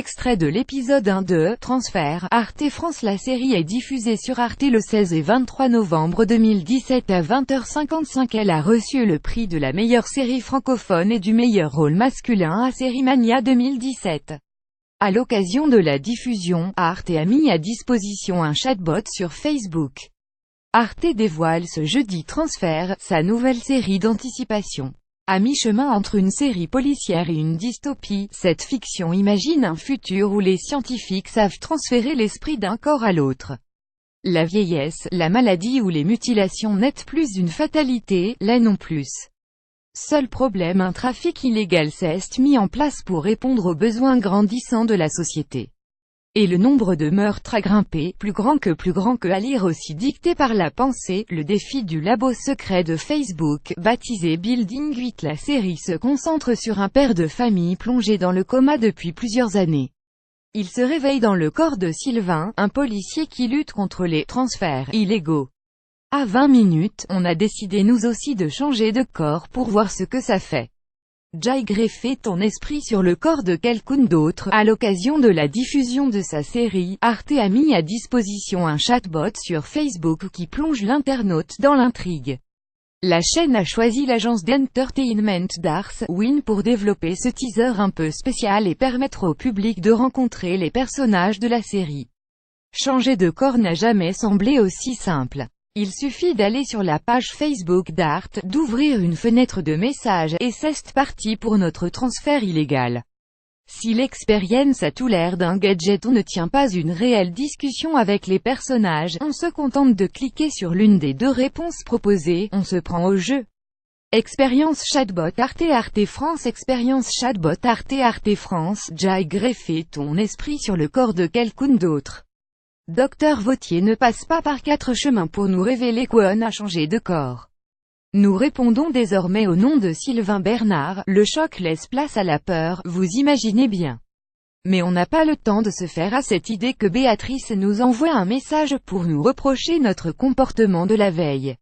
Extrait de l'épisode 1 de Transfert, Arte France. La série est diffusée sur Arte le 16 et 23 novembre 2017 à 20h55. Elle a reçu le prix de la meilleure série francophone et du meilleur rôle masculin à Série Mania 2017. À l'occasion de la diffusion, Arte a mis à disposition un chatbot sur Facebook. Arte dévoile ce jeudi Transfert, sa nouvelle série d'anticipation. À mi-chemin entre une série policière et une dystopie, cette fiction imagine un futur où les scientifiques savent transférer l'esprit d'un corps à l'autre. La vieillesse, la maladie ou les mutilations n'est plus une fatalité, là non plus. Seul problème, un trafic illégal s'est mis en place pour répondre aux besoins grandissants de la société. Et le nombre de meurtres a grimpé, plus grand que à lire aussi dicté par la pensée, le défi du labo secret de Facebook, baptisé Building 8. La série se concentre sur un père de famille plongé dans le coma depuis plusieurs années. Il se réveille dans le corps de Sylvain, un policier qui lutte contre les transferts illégaux. À 20 minutes, on a décidé nous aussi de changer de corps pour voir ce que ça fait. J'ai greffé ton esprit sur le corps de quelqu'un d'autre. À l'occasion de la diffusion de sa série, Arte a mis à disposition un chatbot sur Facebook qui plonge l'internaute dans l'intrigue. La chaîne a choisi l'agence d'entertainment Dark Win pour développer ce teaser un peu spécial et permettre au public de rencontrer les personnages de la série. Changer de corps n'a jamais semblé aussi simple. Il suffit d'aller sur la page Facebook d'Arte, d'ouvrir une fenêtre de messages, et c'est parti pour notre transfert illégal. Si l'expérience a tout l'air d'un gadget, on ne tient pas une réelle discussion avec les personnages, on se contente de cliquer sur l'une des deux réponses proposées, on se prend au jeu. Expérience chatbot Arte France. Expérience chatbot Arte France. J'ai greffé ton esprit sur le corps de quelqu'un d'autre. Docteur Vautier ne passe pas par 4 chemins pour nous révéler qu'on a changé de corps. Nous répondons désormais au nom de Sylvain Bernard, le choc laisse place à la peur, vous imaginez bien. Mais on n'a pas le temps de se faire à cette idée que Béatrice nous envoie un message pour nous reprocher notre comportement de la veille.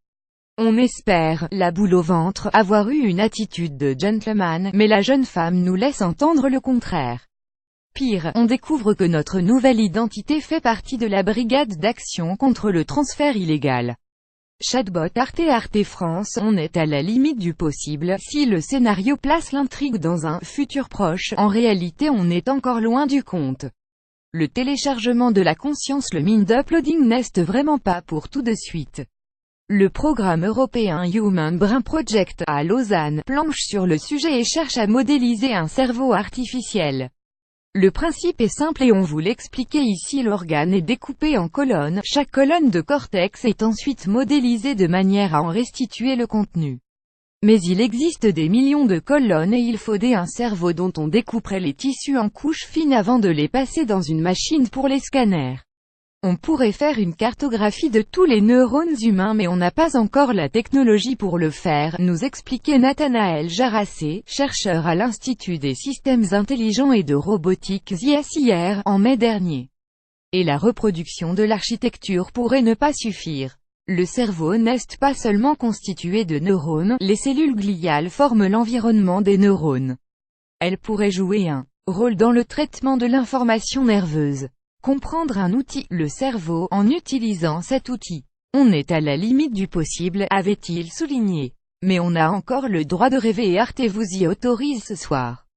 On espère, la boule au ventre, avoir eu une attitude de gentleman, mais la jeune femme nous laisse entendre le contraire. Pire, on découvre que notre nouvelle identité fait partie de la brigade d'action contre le transfert illégal. Chatbot Arte France. On est à la limite du possible, si le scénario place l'intrigue dans un futur proche, en réalité on est encore loin du compte. Le téléchargement de la conscience, le mind uploading n'est vraiment pas pour tout de suite. Le programme européen Human Brain Project, à Lausanne, planche sur le sujet et cherche à modéliser un cerveau artificiel. Le principe est simple et on vous l'expliquait ici. L'organe est découpé en colonnes, chaque colonne de cortex est ensuite modélisée de manière à en restituer le contenu. Mais il existe des millions de colonnes et il faudrait un cerveau dont on découperait les tissus en couches fines avant de les passer dans une machine pour les scanners. On pourrait faire une cartographie de tous les neurones humains mais on n'a pas encore la technologie pour le faire, nous expliquait Nathanaël Jarassé, chercheur à l'Institut des systèmes intelligents et de robotique (ISIR), en mai dernier. Et la reproduction de l'architecture pourrait ne pas suffire. Le cerveau n'est pas seulement constitué de neurones, les cellules gliales forment l'environnement des neurones. Elles pourraient jouer un rôle dans le traitement de l'information nerveuse. Comprendre un outil, le cerveau, en utilisant cet outil. On est à la limite du possible, avait-il souligné. Mais on a encore le droit de rêver et Arte vous y autorise ce soir.